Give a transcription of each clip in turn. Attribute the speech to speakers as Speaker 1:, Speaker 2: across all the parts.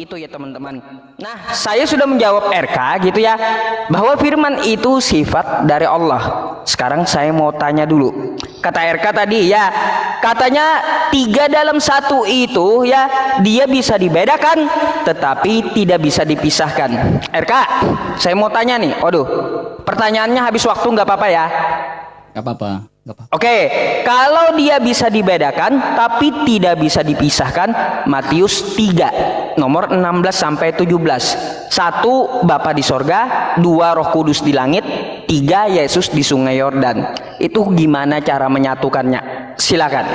Speaker 1: seperti itu ya teman-teman. Nah, saya sudah menjawab RK gitu ya, bahwa firman itu sifat dari Allah. Sekarang saya mau tanya dulu. Kata RK tadi ya, katanya 3 dalam 1 itu ya, dia bisa dibedakan tetapi tidak bisa dipisahkan. RK, saya mau tanya nih. Waduh, pertanyaannya habis waktu nggak apa-apa ya?
Speaker 2: Gak apa-apa.
Speaker 1: Oke, kalau dia bisa dibedakan tapi tidak bisa dipisahkan, Matius 3 nomor 16 sampai 17. 1 Bapa di sorga, 2 Roh Kudus di langit, 3 Yesus di Sungai Yordan. Itu gimana cara menyatukannya? Silakan.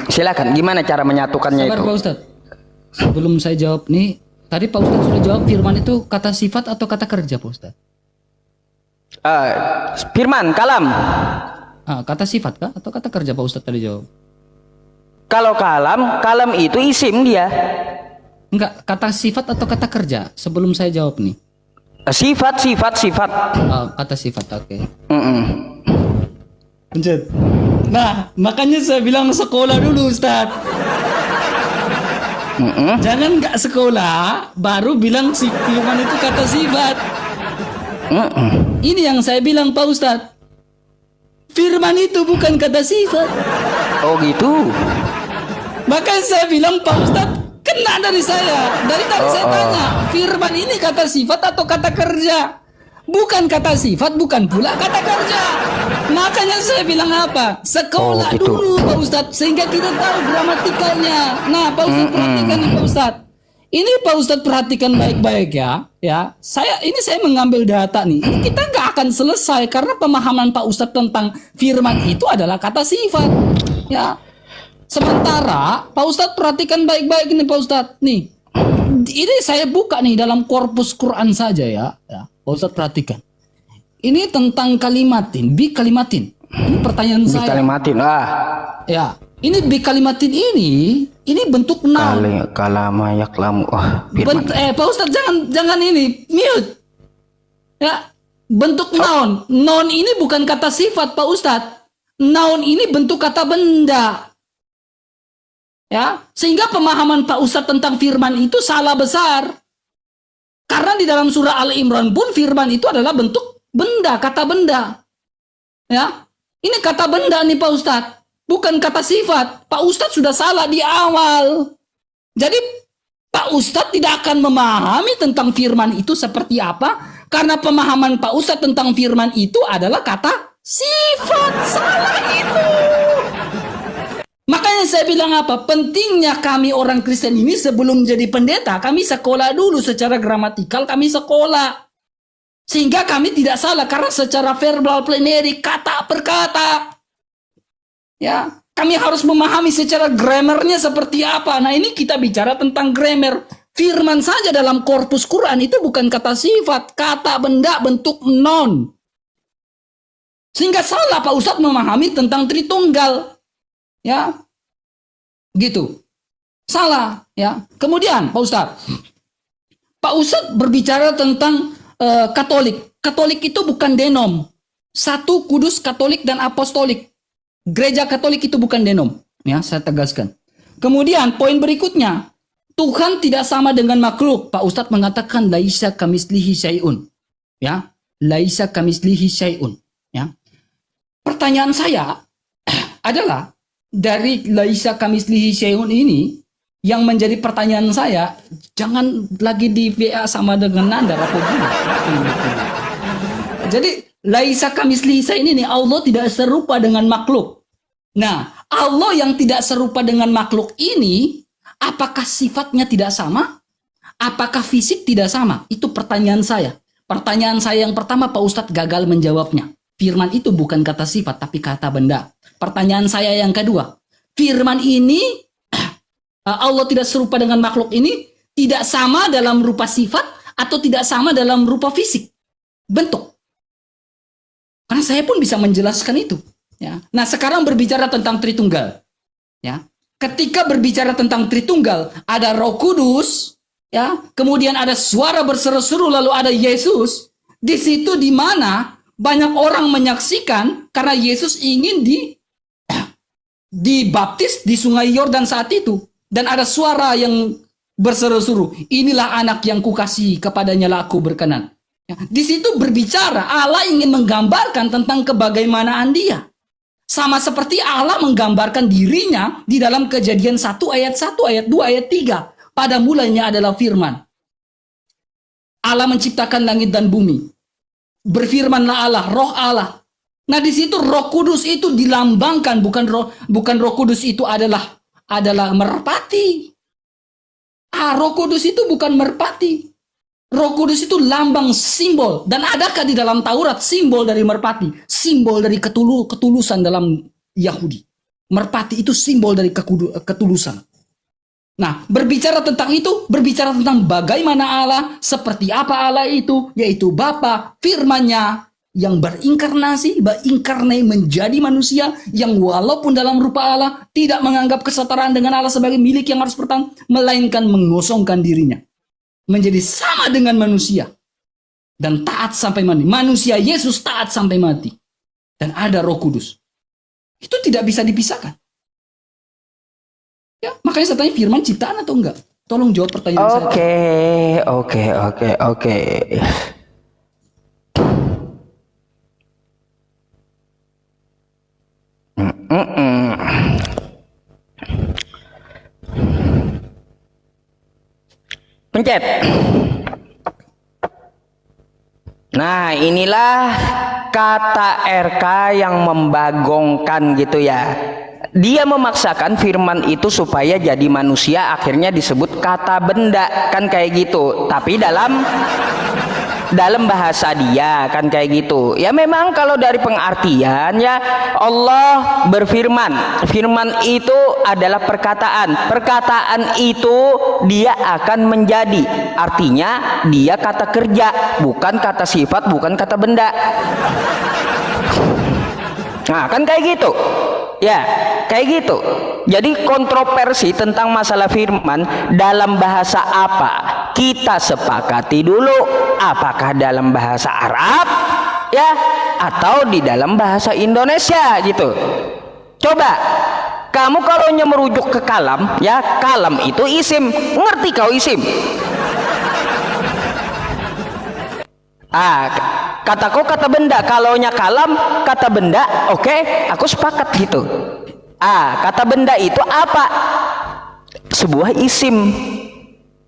Speaker 1: Silakan, gimana cara menyatukannya
Speaker 2: Sabar
Speaker 1: itu?
Speaker 2: Pak Ustadz. Sebelum saya jawab nih, tadi Pak Ustadz sudah jawab firman itu kata sifat atau kata kerja Pak Ustadz?
Speaker 1: Firman, kalam.
Speaker 2: Kata sifat kah atau kata kerja Pak Ustadz tadi jawab?
Speaker 1: Kalau kalam, kalam itu isim dia.
Speaker 2: Enggak, kata sifat atau kata kerja? Sebelum saya jawab nih.
Speaker 1: Sifat.
Speaker 2: Kata sifat, oke.
Speaker 1: Mm-mm.
Speaker 2: Pencet. Nah, makanya saya bilang sekolah dulu Ustadz. Jangan nggak sekolah baru bilang si firman itu kata sifat. Ini yang saya bilang Pak Ustadz. Firman itu bukan kata sifat.
Speaker 1: Oh gitu.
Speaker 2: Makanya saya bilang Pak Ustadz kena dari saya. Dari tadi saya tanya, firman ini kata sifat atau kata kerja? Bukan kata sifat, bukan pula kata kerja. Makanya saya bilang apa? Sekolah
Speaker 1: gitu.
Speaker 2: dulu Pak Ustadz sehingga kita tahu gramatikalnya. Nah, Pak Ustadz perhatikan nih Pak Ustadz. Ini Pak Ustadz perhatikan baik-baik ya. Saya mengambil data nih. Ini kita nggak akan selesai karena pemahaman Pak Ustadz tentang firman itu adalah kata sifat. Ya. Sementara Pak Ustadz perhatikan baik-baik nih Pak Ustadz. Nih. Ini saya buka nih dalam korpus Quran saja ya. Pak Ustadz perhatikan. Ini tentang kalimatin, bi kalimatin. Ini pertanyaan saya.
Speaker 1: Bi kalimatin.
Speaker 2: Ya. Ini bi kalimatin ini bentuk noun.
Speaker 1: Kalama yaklamu.
Speaker 2: Pak Ustadz jangan ini mute. Ya, bentuk noun. Noun ini bukan kata sifat Pak Ustadz. Noun ini bentuk kata benda. Ya, sehingga pemahaman Pak Ustadz tentang firman itu salah besar. Karena di dalam surah Al-Imran pun firman itu adalah bentuk benda, kata benda. Ya. Ini kata benda nih Pak Ustadz. Bukan kata sifat. Pak Ustadz sudah salah di awal. Jadi Pak Ustadz tidak akan memahami tentang firman itu seperti apa. Karena pemahaman Pak Ustadz tentang firman itu adalah kata sifat. Salah itu. Makanya saya bilang apa? Pentingnya kami orang Kristen ini sebelum jadi pendeta, kami sekolah dulu secara gramatikal, kami sekolah. Sehingga kami tidak salah karena secara verbal plenary, kata per kata. Ya, kami harus memahami secara grammarnya seperti apa. Nah, ini kita bicara tentang grammar. Firman saja dalam korpus Quran itu bukan kata sifat, kata benda bentuk noun. Sehingga salah Pak Ustadz memahami tentang Tritunggal. Ya. Gitu. Salah, ya. Kemudian Pak Ustadz berbicara tentang Katolik. Katolik itu bukan denom. Satu Kudus, Katolik dan Apostolik. Gereja Katolik itu bukan denom, ya, saya tegaskan. Kemudian poin berikutnya, Tuhan tidak sama dengan makhluk. Pak Ustadz mengatakan laisa kamislihi syai'un. Ya, laisa kamislihi syai'un, ya. Pertanyaan saya adalah dari laisa kamislihi syai'un ini yang menjadi pertanyaan saya, jangan lagi di WA sama dengan Nanda atau gimana. Jadi laisa kamislihi syai'un ini Allah tidak serupa dengan makhluk. Nah, Allah yang tidak serupa dengan makhluk ini, apakah sifatnya tidak sama? Apakah fisik tidak sama? Itu pertanyaan saya. Pertanyaan saya yang pertama Pak Ustadz gagal menjawabnya. Firman itu bukan kata sifat tapi kata benda. Pertanyaan saya yang kedua, firman ini Allah tidak serupa dengan makhluk ini tidak sama dalam rupa sifat atau tidak sama dalam rupa fisik, bentuk. Karena saya pun bisa menjelaskan itu. Ya. Nah, sekarang berbicara tentang Tritunggal. Ya. Ketika berbicara tentang Tritunggal, ada Roh Kudus, ya, kemudian ada suara berseru-seru, lalu ada Yesus. Di situ di mana banyak orang menyaksikan karena Yesus ingin dibaptis di sungai Yordan saat itu. Dan ada suara yang berseru-seru, inilah anak yang kukasihi, kepadanya lah aku berkenan. Ya, di situ berbicara, Allah ingin menggambarkan tentang kebagaimanaan dia. Sama seperti Allah menggambarkan dirinya di dalam Kejadian 1 ayat 1, ayat 2, ayat 3. Pada mulanya adalah firman. Allah menciptakan langit dan bumi. Berfirmanlah Allah, roh Allah. Nah di situ Roh Kudus itu dilambangkan, bukan Roh Kudus itu adalah merpati. Roh Kudus itu bukan merpati. Roh Kudus itu lambang, simbol. Dan adakah di dalam Taurat simbol dari merpati? Simbol dari ketulusan dalam Yahudi. Merpati itu simbol dari ketulusan. Nah, berbicara tentang itu, berbicara tentang bagaimana Allah, seperti apa Allah itu, yaitu Bapa, firman-Nya yang berinkarnasi, menjadi manusia, yang walaupun dalam rupa Allah, tidak menganggap kesetaraan dengan Allah sebagai milik yang harus bertanggung, melainkan mengosongkan dirinya. Menjadi sama dengan manusia. Dan taat sampai mati. Manusia Yesus taat sampai mati. Dan ada Roh Kudus. Itu tidak bisa dipisahkan. Ya, makanya saya tanya, firman ciptaan atau enggak? Tolong jawab pertanyaan saya.
Speaker 1: Oke. Pencet. Nah, inilah kata RK yang membagongkan gitu ya. Dia memaksakan firman itu supaya jadi manusia, akhirnya disebut kata benda, kan kayak gitu. Tapi dalam bahasa dia kan kayak gitu. Ya memang kalau dari pengertian ya, Allah berfirman. Firman itu adalah perkataan. Perkataan itu dia akan menjadi. Artinya dia kata kerja, bukan kata sifat, bukan kata benda. Nah, kan kayak gitu. Ya, kayak gitu. Jadi kontroversi tentang masalah firman dalam bahasa apa? Kita sepakati dulu, apakah dalam bahasa Arab ya atau di dalam bahasa Indonesia gitu. Coba kamu kalau merujuk ke kalam, ya kalam itu isim. Ngerti kau isim? Kataku kata benda, kalaunya kalam kata benda, oke, aku sepakat gitu. Kata benda itu apa? Sebuah isim.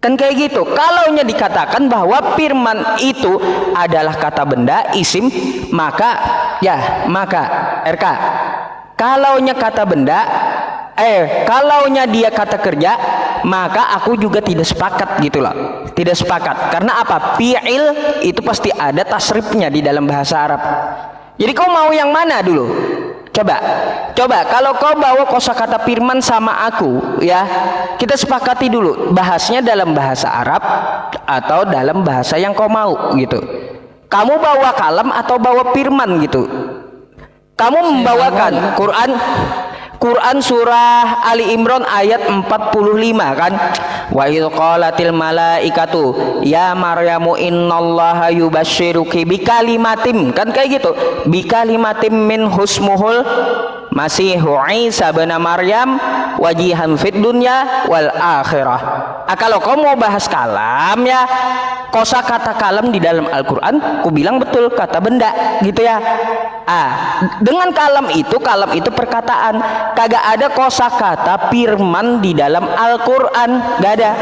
Speaker 1: Kan kayak gitu. Kalaunya dikatakan bahwa firman itu adalah kata benda, isim, maka RK. Kalaunya kata benda, kalaunya dia kata kerja, maka aku juga tidak sepakat gitu loh. Tidak sepakat. Karena apa? Fi'il itu pasti ada tasrifnya di dalam bahasa Arab. Jadi kau mau yang mana dulu? Coba kalau kau bawa kosakata firman sama aku ya, kita sepakati dulu bahasnya dalam bahasa Arab atau dalam bahasa yang kau mau gitu. Kamu bawa kalam atau bawa firman gitu. Kamu membawakan Quran surah Ali Imran ayat 45 kan, wa idz qalatil malaikatu ya maryamu innallaha yubashshiruki bikalimatin, kan kayak gitu, bikalimatin min husmuhul masihu Isa bin Maryam wajihan fid dunya wal akhirah. Kalau kau mau bahas kalam ya, kosakata kalam di dalam Al-Qur'an ku bilang betul kata benda gitu ya. Dengan kalam itu perkataan, kagak ada kosakata firman di dalam Al-Qur'an, gak ada.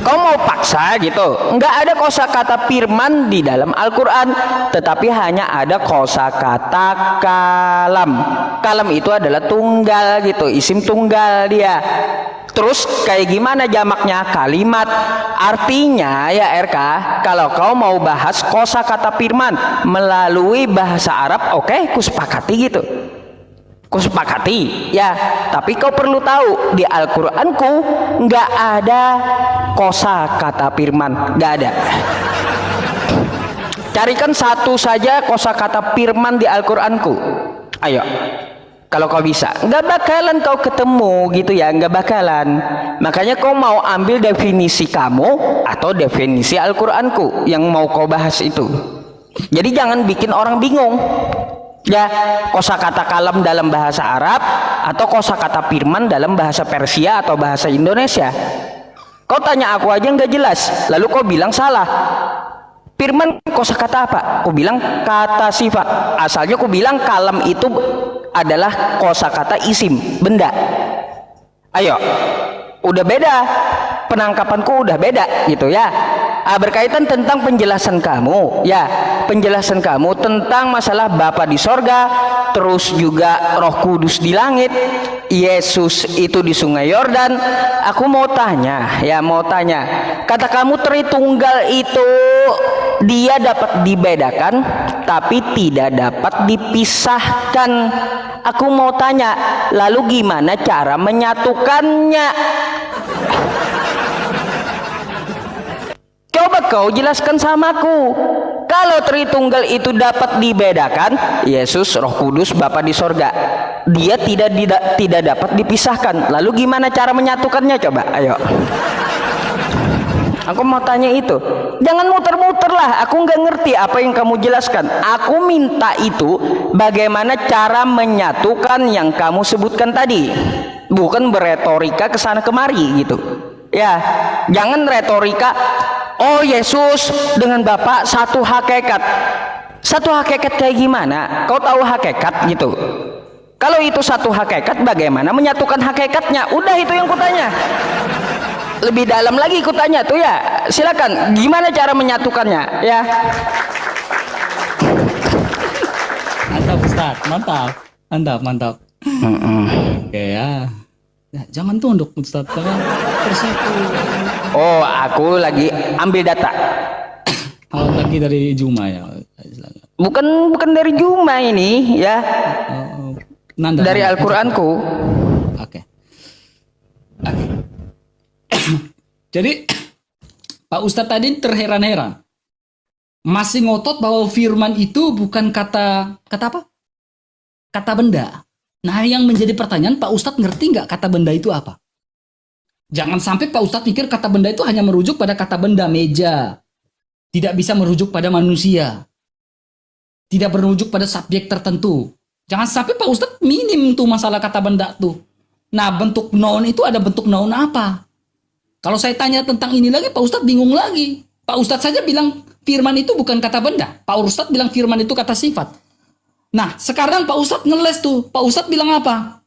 Speaker 1: Kau mau paksa gitu, nggak ada kosakata firman di dalam Al-Qur'an, tetapi hanya ada kosakata kalam. Kalam itu adalah tunggal gitu, isim tunggal dia. Terus kayak gimana jamaknya? Kalimat. Artinya ya RK, kalau kau mau bahas kosakata firman melalui bahasa Arab, oke, kusepakati gitu. Kusepakati ya, tapi kau perlu tahu di Al-Qur'anku nggak ada kosakata firman, nggak ada. Carikan satu saja kosakata firman di Al-Qur'anku. Ayo. Kalau kau bisa, nggak bakalan kau ketemu gitu ya, nggak bakalan. Makanya kau mau ambil definisi kamu atau definisi Al-Qur'anku yang mau kau bahas itu. Jadi jangan bikin orang bingung. Ya, kosakata kalam dalam bahasa Arab atau kosakata firman dalam bahasa Persia atau bahasa Indonesia. Kau tanya aku aja nggak jelas, lalu kau bilang salah. Firman kosakata apa? Aku bilang kata sifat. Asalnya aku bilang kalam itu adalah kosakata isim, benda. Ayo, udah beda. Penangkapanku udah beda gitu ya. Berkaitan tentang penjelasan kamu, ya, penjelasan kamu tentang masalah Bapa di sorga, terus juga Roh Kudus di langit, Yesus itu di Sungai Yordan. Aku mau tanya, kata kamu Tritunggal itu dia dapat dibedakan, tapi tidak dapat dipisahkan. Aku mau tanya, lalu gimana cara menyatukannya? Coba kau jelaskan samaku. Kalau Tritunggal itu dapat dibedakan, Yesus, Roh Kudus, Bapa di sorga, dia tidak dapat dipisahkan. Lalu gimana cara menyatukannya? Coba, ayo. Aku mau tanya itu. Jangan muter-muter lah. Aku nggak ngerti apa yang kamu jelaskan. Aku minta itu bagaimana cara menyatukan yang kamu sebutkan tadi. Bukan beretorika kesana kemari gitu. Ya, jangan retorika. Oh, Yesus dengan Bapa satu hakikat. Satu hakikat kayak gimana? Kau tahu hakikat gitu? Kalau itu satu hakikat, bagaimana menyatukan hakikatnya? Udah, itu yang kutanya. Lebih dalam lagi kutanya tuh ya. Silakan, gimana cara menyatukannya? Ya.
Speaker 2: Mantap Ustaz, mantap. Oke ya. Ya, jangan tunduk Ustaz, jangan tersipu.
Speaker 1: Oh, aku lagi ambil data.
Speaker 2: Lagi dari Juma ya.
Speaker 1: Bukan dari Juma ini ya. Dari Al-Qur'anku.
Speaker 2: Oke. Jadi Pak Ustadz tadi terheran-heran. Masih ngotot bahwa firman itu bukan kata apa? Kata benda. Nah, yang menjadi pertanyaan, Pak Ustadz ngerti nggak kata benda itu apa? Jangan sampai Pak Ustadz pikir kata benda itu hanya merujuk pada kata benda, meja. Tidak bisa merujuk pada manusia. Tidak merujuk pada subjek tertentu. Jangan sampai Pak Ustadz minim tuh masalah kata benda tuh. Nah, bentuk noun itu ada bentuk noun apa? Kalau saya tanya tentang ini lagi, Pak Ustadz bingung lagi. Pak Ustadz saja bilang firman itu bukan kata benda. Pak Ustadz bilang firman itu kata sifat. Nah, sekarang Pak Ustadz ngeles tuh. Pak Ustadz bilang apa?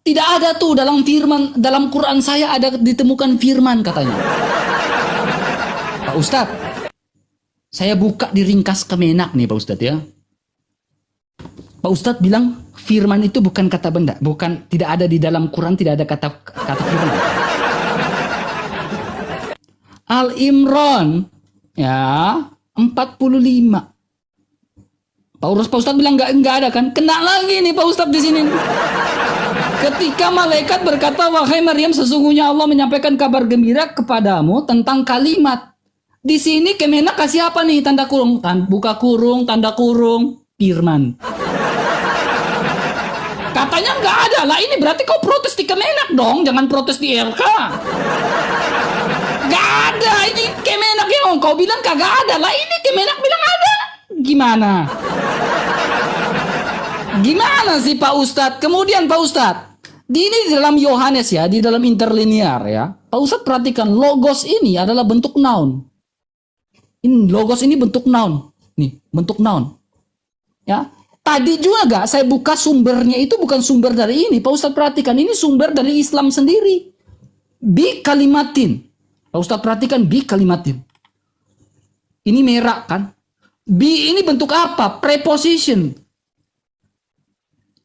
Speaker 2: Tidak ada tuh dalam firman, dalam Quran saya ada ditemukan firman katanya. Pak Ustadz, saya buka di ringkas Kemenak nih Pak Ustadz ya. Pak Ustadz bilang firman itu bukan kata benda, tidak ada di dalam Quran, tidak ada kata firman. Al-Imran ya 45. Pak Ustadz bilang nggak ada kan? Kena lagi nih Pak Ustadz di sini. Ketika malaikat berkata, wahai Maryam, sesungguhnya Allah menyampaikan kabar gembira kepadamu tentang kalimat. Di sini Kemenak kasih apa nih? Tanda kurung, buka kurung, tanda kurung, firman. Katanya nggak ada. Lah ini berarti kau protes di Kemenak dong, jangan protes di RK. Nggak ada. Ini Kemenak yang kau bilang kagak ada. Lah ini Kemenak bilang ada. Gimana sih Pak Ustadz? Kemudian Pak Ustadz, di dalam Yohanes ya, di dalam interlinear ya, Pak Ustadz perhatikan logos ini adalah bentuk noun. Ini logos ini bentuk noun. Nih, bentuk noun. Ya. Tadi juga saya buka sumbernya itu bukan sumber dari ini. Pak Ustadz perhatikan, ini sumber dari Islam sendiri. Bi kalimatin. Pak Ustadz perhatikan bi kalimatin. Ini merah kan? Bi ini bentuk apa? Preposition.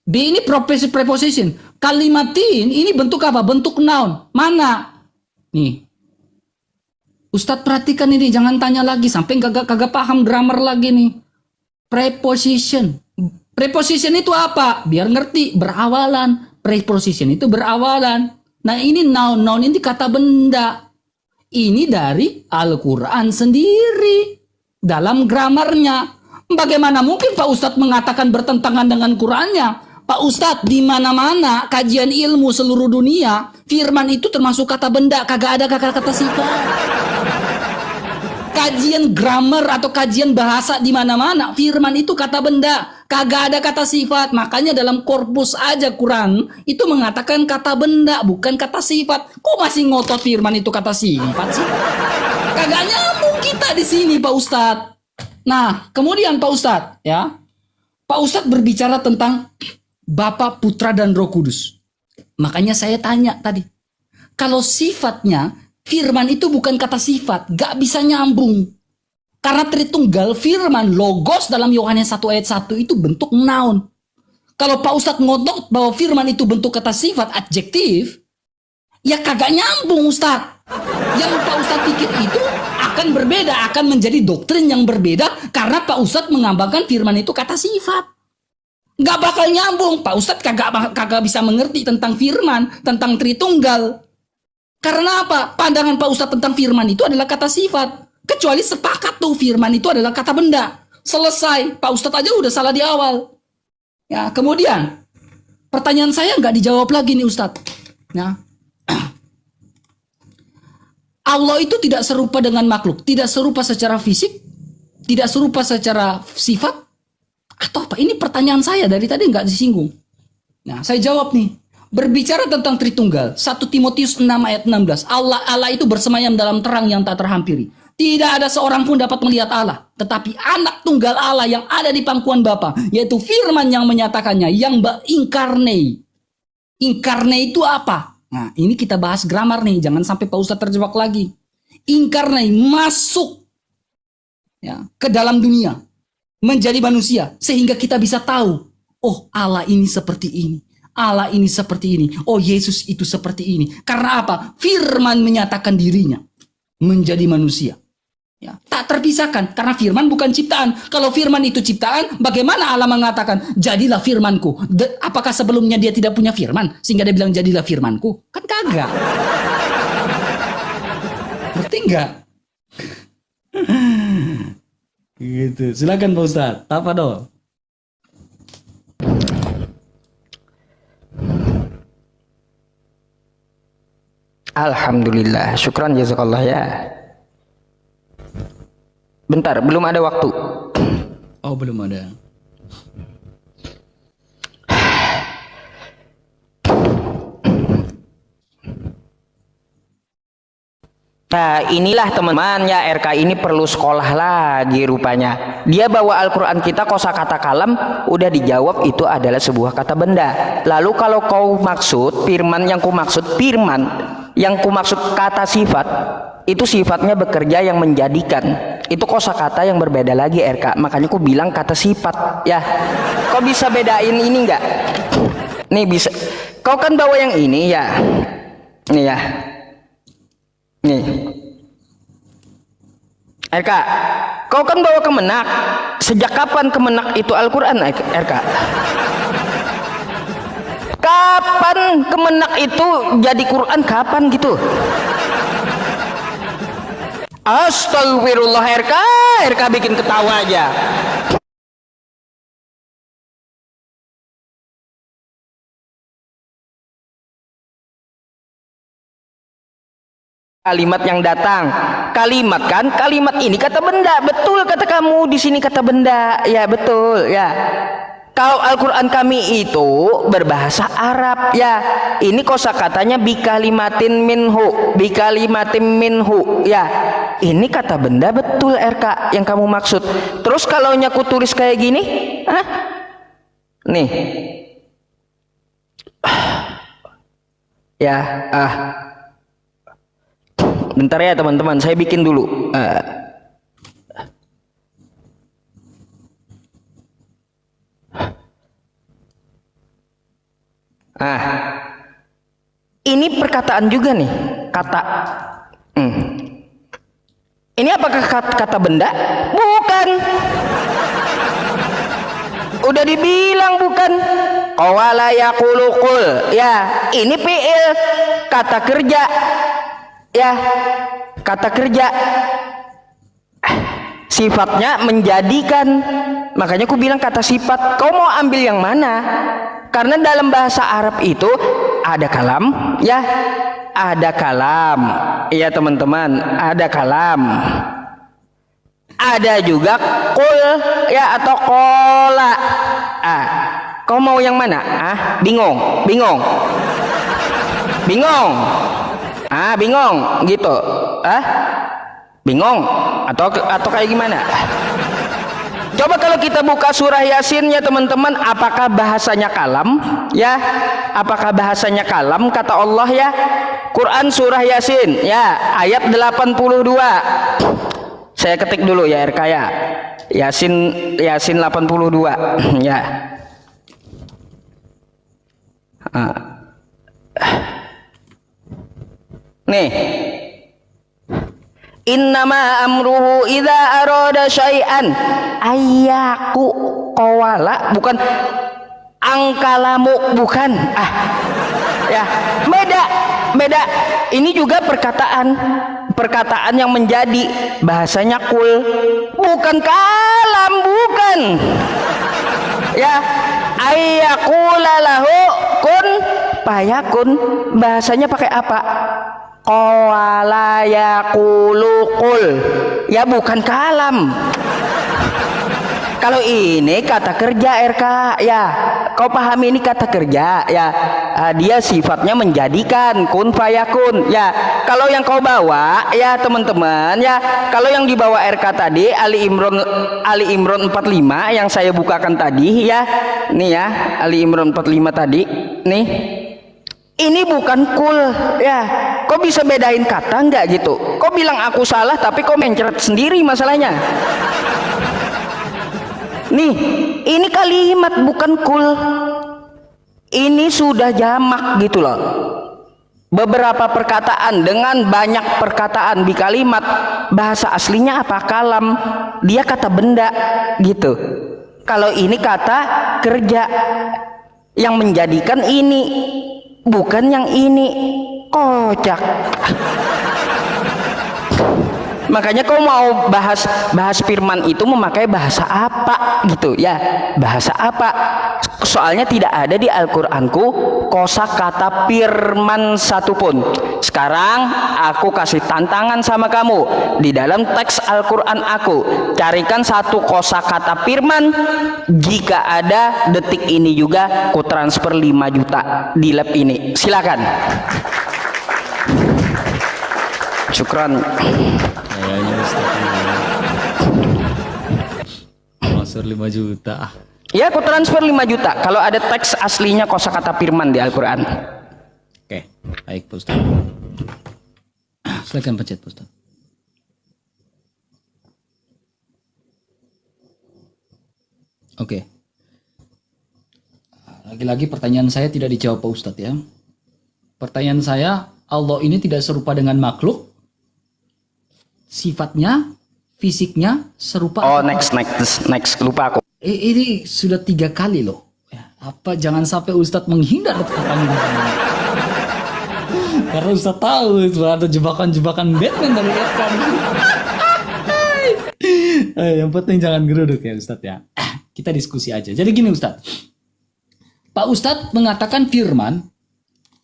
Speaker 2: B ini preposition. Kalimatin ini bentuk apa? Bentuk noun. Mana? Nih. Ustadz perhatikan ini, jangan tanya lagi sampai kagak paham grammar lagi nih. Preposition. Preposition itu apa? Biar ngerti, berawalan. Preposition itu berawalan. Nah, ini noun. Noun ini kata benda. Ini dari Al-Qur'an sendiri. Dalam gramarnya. Bagaimana mungkin Pak Ustadz mengatakan bertentangan dengan Qur'annya? Pak Ustadz, di mana-mana kajian ilmu seluruh dunia, firman itu termasuk kata benda, kagak ada kata-kata sifat. Kajian grammar atau kajian bahasa di mana-mana, firman itu kata benda. Kagak ada kata sifat. Makanya dalam korpus aja Quran itu mengatakan kata benda, bukan kata sifat. Kok masih ngotot firman itu kata sifat sih? Kagak nyambung kita di sini, Pak Ustadz. Nah, kemudian Pak Ustadz, ya, Pak Ustadz berbicara tentang Bapa, Putra, dan Roh Kudus. Makanya saya tanya tadi, kalau sifatnya firman itu bukan kata sifat, gak bisa nyambung. Karena Tritunggal, firman, logos dalam Yohanes 1 ayat 1 itu bentuk noun. Kalau Pak Ustadz ngotot bahwa firman itu bentuk kata sifat, adjektif, ya kagak nyambung Ustadz. Yang Pak Ustadz pikir itu akan berbeda, akan menjadi doktrin yang berbeda karena Pak Ustadz mengambangkan firman itu kata sifat. Gak bakal nyambung. Pak Ustadz kagak bisa mengerti tentang firman, tentang Tritunggal. Karena apa? Pandangan Pak Ustadz tentang firman itu adalah kata sifat. Kecuali sepakat tuh firman itu adalah kata benda. Selesai. Pak Ustadz aja udah salah di awal. Ya, kemudian pertanyaan saya nggak dijawab lagi nih Ustadz. Ya. Allah itu tidak serupa dengan makhluk, tidak serupa secara fisik, tidak serupa secara sifat, atau apa? Ini pertanyaan saya dari tadi nggak disinggung. Nah, saya jawab nih. Berbicara tentang Tritunggal, 1 Timotius 6 ayat 16. Allah itu bersemayam dalam terang yang tak terhampiri. Tidak ada seorang pun dapat melihat Allah, tetapi anak tunggal Allah yang ada di pangkuan Bapa, yaitu firman yang menyatakannya, yang inkarnate. Inkarnate itu apa? Nah, ini kita bahas grammar nih, jangan sampai Pak Ustadz terjebak lagi. Inkarnate, masuk ya, ke dalam dunia, menjadi manusia, sehingga kita bisa tahu, oh Allah ini seperti ini. Allah ini seperti ini. Oh Yesus itu seperti ini. Karena apa? Firman menyatakan dirinya menjadi manusia. Ya, tak terpisahkan karena firman bukan ciptaan. Kalau firman itu ciptaan, bagaimana Allah mengatakan jadilah firmanku? Apakah sebelumnya dia tidak punya firman sehingga dia bilang jadilah firmanku? Kan kagak. Ngerti nggak? Gitu. Silakan Pak Ustadz. Apa dong?
Speaker 1: Alhamdulillah, syukran jazakallah ya. Bentar, belum ada waktu.
Speaker 2: Oh, belum ada.
Speaker 1: Nah, inilah teman-teman ya, RK ini perlu sekolah lagi rupanya. Dia bawa Al-Quran kita kosakata kalam, udah dijawab itu adalah sebuah kata benda. Lalu kalau kau maksud firman, yang ku maksud firman, yang ku maksud kata sifat, itu sifatnya bekerja yang menjadikan. Itu kosakata yang berbeda lagi RK. Makanya ku bilang kata sifat ya. Kau bisa bedain ini enggak? Nih bisa. Kau kan bawa yang ini ya. Nih ya. Nih. RK, kau kan bawa Kemenak. Sejak kapan Kemenak itu Al-Quran RK? Kapan Kemenak itu jadi Quran? Kapan gitu? Astagfirullah RK bikin ketawa aja. Kalimat yang datang, kalimat kan, kalimat ini kata benda, betul kata kamu di sini kata benda, ya betul ya. Kalau Al-Quran kami itu berbahasa Arab ya. Ini kosakatanya bikalimatin minhu ya. Ini kata benda betul RK yang kamu maksud. Terus kalau nyaku tulis kayak gini, nih. Ya, bentar ya teman-teman, saya bikin dulu. Ini perkataan juga nih, kata. Ini apakah kata benda? Bukan. Udah dibilang bukan. Qawala yaqulu qul. Ya, ini fi'il, kata kerja. Ya, kata kerja. Sifatnya menjadikan. Makanya aku bilang kata sifat. Kau mau ambil yang mana? Karena dalam bahasa Arab itu ada kalam, ya, ada kalam, iya teman-teman, ada kalam, ada juga kul, ya, atau kola, Kau mau yang mana? Bingung. Bingung gitu. Bingung atau kayak gimana? Coba kalau kita buka surah Yasin ya teman-teman, apakah bahasanya kalam? Ya, apakah bahasanya kalam kata Allah ya? Quran surah Yasin ya, ayat 82. Saya ketik dulu ya RK ya. Yasin 82 ya. Nih, innama amruhu idza arada syai'an ayyaku qawala, bukan angkalamu, bukan. Ya, beda. Ini juga perkataan yang menjadi bahasanya kul, bukan kalam, bukan. Ya, ayyaqula lahu kun fayakun, bahasanya pakai apa? Qawala yaqulu qul, ya bukan kalam. Kalau ini kata kerja RK ya, kau pahami ini kata kerja ya. Dia sifatnya menjadikan kun fayakun ya. Kalau yang kau bawa ya teman-teman ya, kalau yang dibawa RK tadi Ali Imran 45 yang saya bukakan tadi ya, nih ya, Ali Imran 45 tadi nih, ini bukan kul ya. Kok bisa bedain kata enggak gitu? Kok bilang aku salah tapi kok mencret sendiri masalahnya? Nih, ini kalimat bukan kul. Ini sudah jamak gitu loh. Beberapa perkataan dengan banyak perkataan di kalimat, bahasa aslinya apa? Kalam. Dia kata benda gitu. Kalau ini kata kerja, yang menjadikan ini bukan yang ini. Kocak. Makanya kau mau bahas firman itu memakai bahasa apa gitu ya, bahasa apa? Soalnya tidak ada di Al-Qur'anku kosakata firman satupun. Sekarang aku kasih tantangan sama kamu, di dalam teks Al-Qur'an aku carikan satu kosakata firman. Jika ada, detik ini juga ku transfer 5 juta di lab ini. Silakan. Syukran.
Speaker 3: Kayaknya Ustaz 5 juta.
Speaker 1: Ya, aku transfer 5 juta kalau ada teks aslinya kosakata firman di Al-Quran.
Speaker 3: Oke, baik Pak Ustaz. Silakan pencet Pak Ustaz. Oke. Lagi-lagi pertanyaan saya tidak dijawab Pak Ustaz ya. Pertanyaan saya, Allah ini tidak serupa dengan makhluk. Sifatnya, fisiknya serupa.
Speaker 1: Oh, next, lupa aku.
Speaker 2: Ini sudah 3 kali loh. Ya, apa jangan sampai Ustadz menghindar dari pertanyaan. Karena Ustadz tahu itu ada jebakan-jebakan Batman dari Ekan. Yang penting jangan geruduk ya Ustadz ya. Kita diskusi aja. Jadi gini Ustadz. Pak Ustadz mengatakan firman.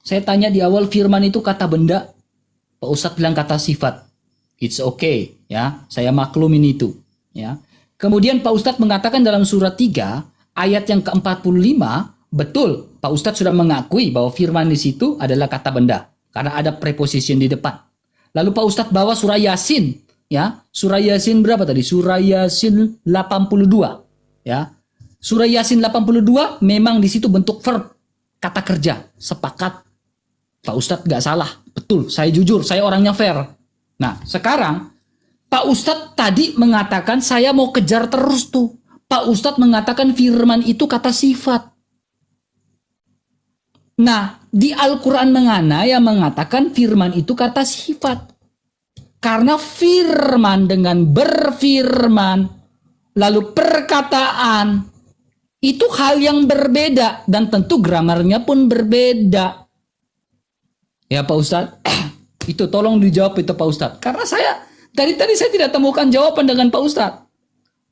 Speaker 2: Saya tanya di awal, firman itu kata benda. Pak Ustadz bilang kata sifat. It's okay ya, saya maklumin itu ya. Kemudian Pak Ustadz mengatakan dalam surat 3 ayat yang ke-45, betul Pak Ustadz sudah mengakui bahwa firman di situ adalah kata benda karena ada preposition di depan. Lalu Pak Ustadz bawa surah Yasin ya. Surah Yasin berapa tadi? Surah Yasin 82 ya. Surah Yasin 82 memang di situ bentuk verb, kata kerja. Sepakat Pak Ustadz gak salah, betul, saya jujur, saya orangnya fair. Nah, sekarang Pak Ustadz tadi mengatakan saya mau kejar terus tuh. Pak Ustadz mengatakan firman itu kata sifat. Nah, di Al-Quran mana yang mengatakan firman itu kata sifat? Karena firman dengan berfirman, lalu perkataan, itu hal yang berbeda. Dan tentu gramarnya pun berbeda. Ya Pak Ustadz? Itu tolong dijawab itu Pak Ustadz. Karena saya dari tadi saya tidak temukan jawaban dengan Pak Ustadz.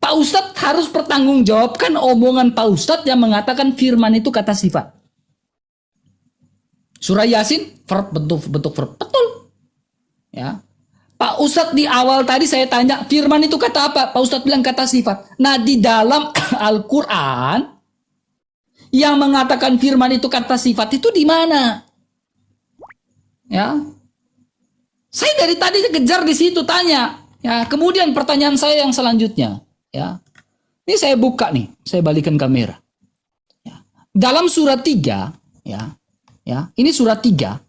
Speaker 2: Pak Ustadz harus pertanggungjawabkan omongan Pak Ustadz yang mengatakan firman itu kata sifat. Surah Yasin verb, bentuk verb. Betul. Ya. Pak Ustadz di awal tadi saya tanya firman itu kata apa? Pak Ustadz bilang kata sifat. Nah di dalam Al-Quran Yang mengatakan firman itu kata sifat itu di mana? Ya. Saya dari tadi kejar di situ tanya. Ya, kemudian pertanyaan saya yang selanjutnya, ya. Ini saya buka nih, saya balikan kamera. Ya. Dalam surat 3, ya. Ya, ini surat 3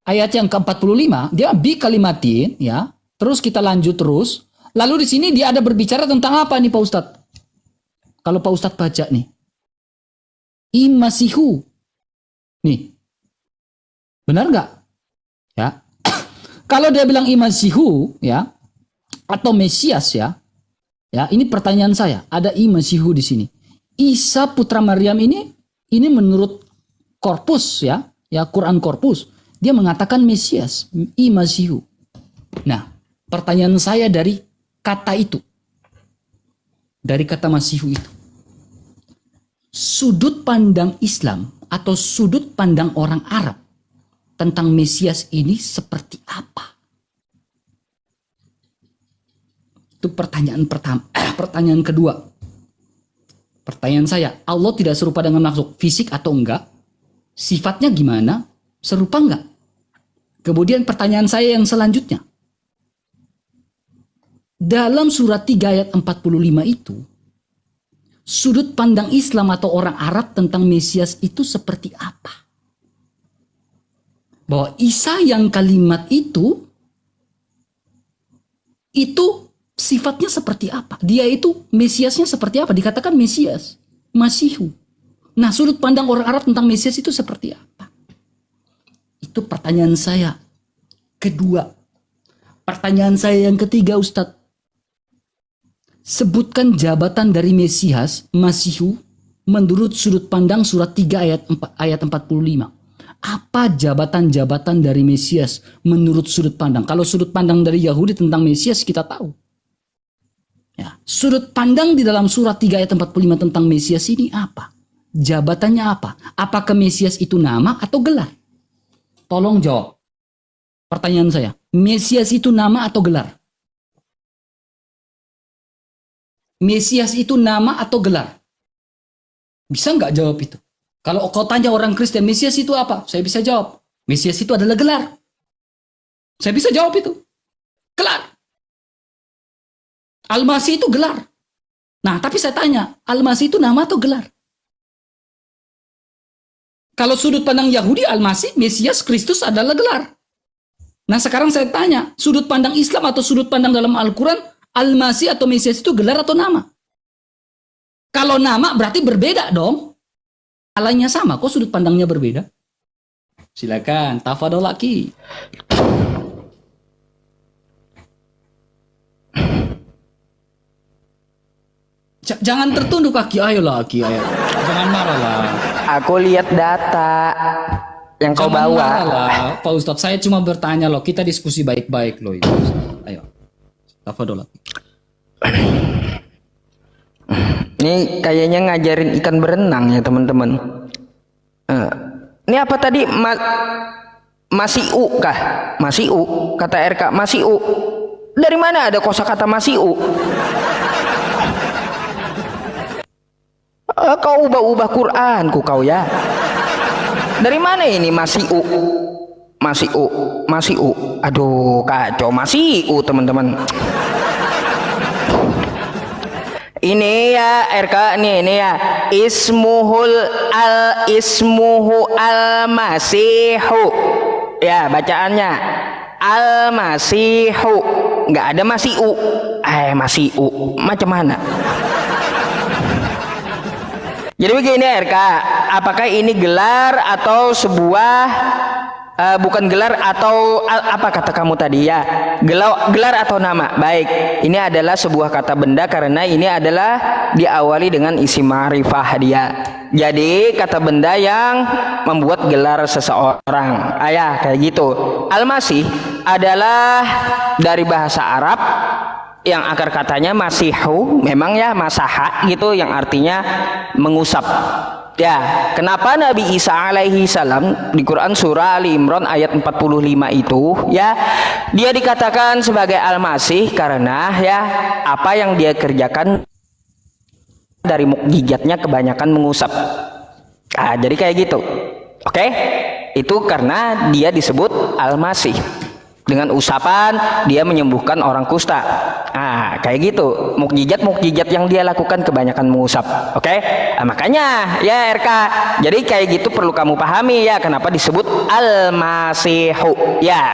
Speaker 2: ayat yang ke-45, dia bi kalimatin, ya. Terus kita lanjut terus. Lalu di sini dia ada berbicara tentang apa nih Pak Ustadz? Kalau Pak Ustadz baca nih. Imasihu. Nih. Benar nggak? Ya. Kalau dia bilang imasihu, ya, atau Mesias, ya. Ya, ini pertanyaan saya. Ada imasihu di sini. Isa putra Maryam ini menurut korpus, ya, Quran korpus, dia mengatakan Mesias, imasihu. Nah, pertanyaan saya dari kata itu, dari kata masihu itu, sudut pandang Islam atau sudut pandang orang Arab tentang Mesias ini seperti apa? Itu pertanyaan pertama. Pertanyaan kedua. Pertanyaan saya, Allah tidak serupa dengan makhluk fisik atau enggak? Sifatnya gimana? Serupa enggak? Kemudian pertanyaan saya yang selanjutnya. Dalam surat 3 ayat 45 itu, sudut pandang Islam atau orang Arab tentang Mesias itu seperti apa? Bahwa Isa yang kalimat itu sifatnya seperti apa? Dia itu Mesiasnya seperti apa? Dikatakan Mesias, Masihu. Nah, sudut pandang orang Arab tentang Mesias itu seperti apa? Itu pertanyaan saya kedua. Pertanyaan saya yang ketiga, Ustadz. Sebutkan jabatan dari Mesias, Masihu, menurut sudut pandang surat 3 ayat 45. Apa jabatan-jabatan dari Mesias menurut sudut pandang? Kalau sudut pandang dari Yahudi tentang Mesias kita tahu. Ya, sudut pandang di dalam surat 3 ayat 45 tentang Mesias ini apa? Jabatannya apa? Apakah Mesias itu nama atau gelar? Tolong jawab. Pertanyaan saya, Mesias itu nama atau gelar? Mesias itu nama atau gelar? Bisa nggak jawab itu? Kalau kau tanya orang Kristen, Mesias itu apa? Saya bisa jawab. Mesias itu adalah gelar. Saya bisa jawab itu. Gelar. Al-Masih itu gelar. Nah, tapi saya tanya, Al-Masih itu nama atau gelar? Kalau sudut pandang Yahudi, Al-Masih, Mesias, Kristus adalah gelar. Nah, sekarang saya tanya, sudut pandang Islam atau sudut pandang dalam Al-Quran, Al-Masih atau Mesias itu gelar atau nama? Kalau nama berarti berbeda dong. Alanya sama, kok sudut pandangnya berbeda? Silakan, tafadhol laki. Jangan tertunduk kaki, ayo laki, ayo. Jangan marah lah.
Speaker 1: Aku lihat data yang kau
Speaker 3: Jangan
Speaker 1: bawa.
Speaker 3: marah lah, Pak Ustadz. Saya cuma bertanya loh, kita diskusi baik-baik loh. Itu. Ayo, tafadhol laki.
Speaker 1: Ini kayaknya ngajarin ikan berenang ya teman-teman. Ini apa tadi? Masiu kah? Masiu, kata RK Masiu. Dari mana ada kosakata Masiu? Kau ubah-ubah Quranku kau ya. Dari mana ini Masiu? Masiu. Aduh kacau Masiu teman-teman. Ini ya RK nih, ini ya ismuhu al-masihu. Ya bacaannya al-masihu. Nggak ada Masiu. Masiu macam mana? Jadi begini RK, apakah ini gelar atau sebuah bukan gelar atau apa kata kamu tadi ya? Gelar atau nama? Baik, ini adalah sebuah kata benda karena ini adalah diawali dengan isim ma'rifah dia. Jadi kata benda yang membuat gelar seseorang. Kayak gitu. Al-Masih adalah dari bahasa Arab yang akar katanya masihu, memang ya masaha gitu, yang artinya mengusap. Ya, kenapa Nabi Isa alaihi salam di Quran surah Ali Imran ayat 45 itu ya dia dikatakan sebagai Al-Masih karena ya apa yang dia kerjakan dari mukjizatnya kebanyakan mengusap. Jadi kayak gitu. Oke? Itu karena dia disebut Al-Masih. Dengan usapan dia menyembuhkan orang kusta. Kayak gitu. Mukjizat yang dia lakukan kebanyakan mengusap. Oke? Makanya ya RK. Jadi kayak gitu perlu kamu pahami ya kenapa disebut Al-Masihu. Ya.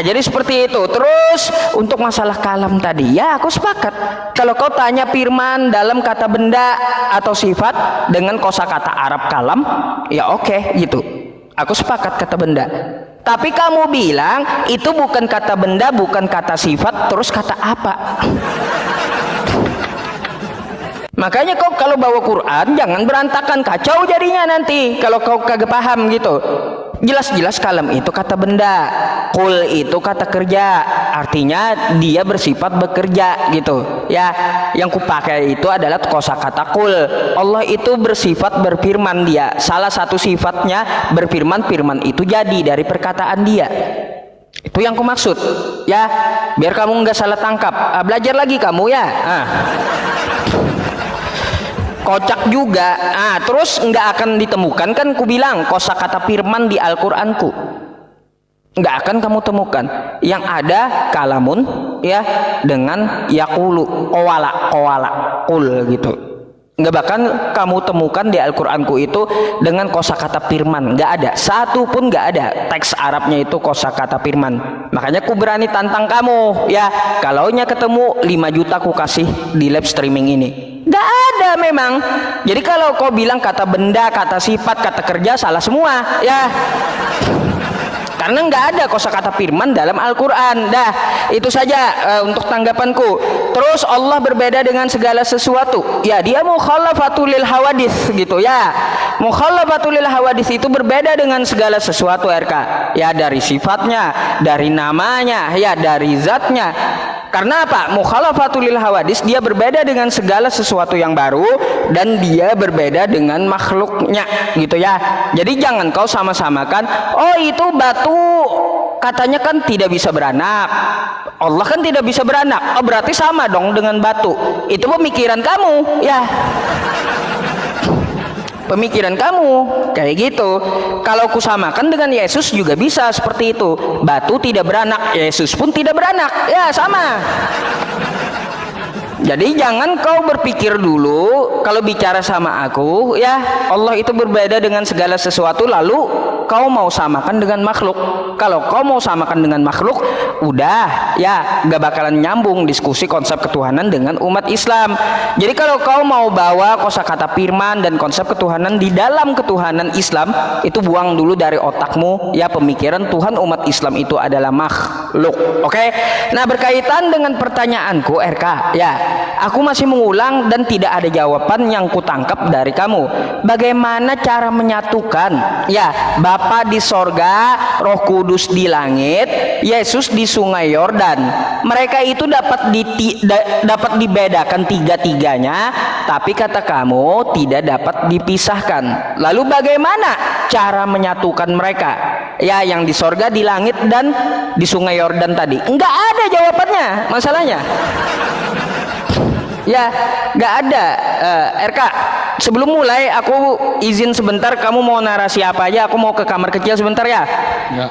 Speaker 1: Jadi seperti itu. Terus untuk masalah kalam tadi, ya aku sepakat. Kalau kau tanya firman dalam kata benda atau sifat dengan kosakata Arab kalam, ya oke gitu. Aku sepakat kata benda. Tapi kamu bilang itu bukan kata benda, bukan kata sifat, terus kata apa? Makanya kau kalau bawa Quran jangan berantakan, kacau jadinya nanti kalau kau kagak paham gitu. Jelas-jelas kalam itu kata benda, kul itu kata kerja, artinya dia bersifat bekerja gitu ya. Yang kupakai itu adalah kosakata kul. Allah itu bersifat berfirman, dia salah satu sifatnya berfirman, firman itu jadi dari perkataan dia. Itu yang ku maksud ya, biar kamu nggak salah tangkap. Belajar lagi kamu ya. Kocak juga. Terus nggak akan ditemukan, kan ku bilang kosakata firman di Al-Qur'anku nggak akan kamu temukan. Yang ada kalamun ya dengan yakulu, qawala qul gitu. Nggak bakal kamu temukan di Al-Qur'anku itu dengan kosakata firman, nggak ada, satu pun nggak ada teks Arabnya itu kosakata firman. Makanya ku berani tantang kamu ya, kalaunya ketemu 5 juta ku kasih di live streaming ini. Nggak ada memang. Jadi kalau kau bilang kata benda, kata sifat, kata kerja, salah semua ya. Karena nggak ada kosakata firman dalam Al-Quran. Dah, itu saja untuk tanggapanku. Terus Allah berbeda dengan segala sesuatu. Ya, dia mukhalafatul lil hawadis gitu ya. Mukhalafatul lil hawadis itu berbeda dengan segala sesuatu RK. Ya, dari sifatnya, dari namanya, ya dari zatnya. Karena apa? Mukhalafatul lil hawadis, dia berbeda dengan segala sesuatu yang baru dan dia berbeda dengan makhluknya gitu ya. Jadi jangan kau sama-samakan, oh itu batu katanya kan tidak bisa beranak, Allah kan tidak bisa beranak, oh berarti sama dong dengan batu. Itu pemikiran kamu ya, pemikiran kamu kayak gitu. Kalau kusamakan dengan Yesus juga bisa seperti itu, batu tidak beranak, Yesus pun tidak beranak, ya sama. Jadi jangan kau berpikir dulu kalau bicara sama aku ya Allah itu berbeda dengan segala sesuatu lalu kau mau samakan dengan makhluk. Kalau kau mau samakan dengan makhluk, udah ya gak bakalan nyambung diskusi konsep ketuhanan dengan umat Islam. Jadi kalau kau mau bawa kosakata firman dan konsep ketuhanan di dalam ketuhanan Islam, itu buang dulu dari otakmu ya pemikiran Tuhan umat Islam itu adalah makhluk. Oke? Nah, berkaitan dengan pertanyaanku RK ya, aku masih mengulang dan tidak ada jawaban yang kutangkap dari kamu. Bagaimana cara menyatukan ya Bapa di sorga, Roh Kudus di langit, Yesus di Sungai Yordan? Mereka itu dapat dibedakan tiga-tiganya, tapi kata kamu tidak dapat dipisahkan. Lalu bagaimana cara menyatukan mereka? Ya, yang di sorga, di langit, dan di Sungai Yordan tadi. Enggak ada jawabannya masalahnya. Ya, nggak ada. RK, sebelum mulai aku izin sebentar, kamu mau narasi apa aja? Aku mau ke kamar kecil sebentar ya.
Speaker 3: Ya.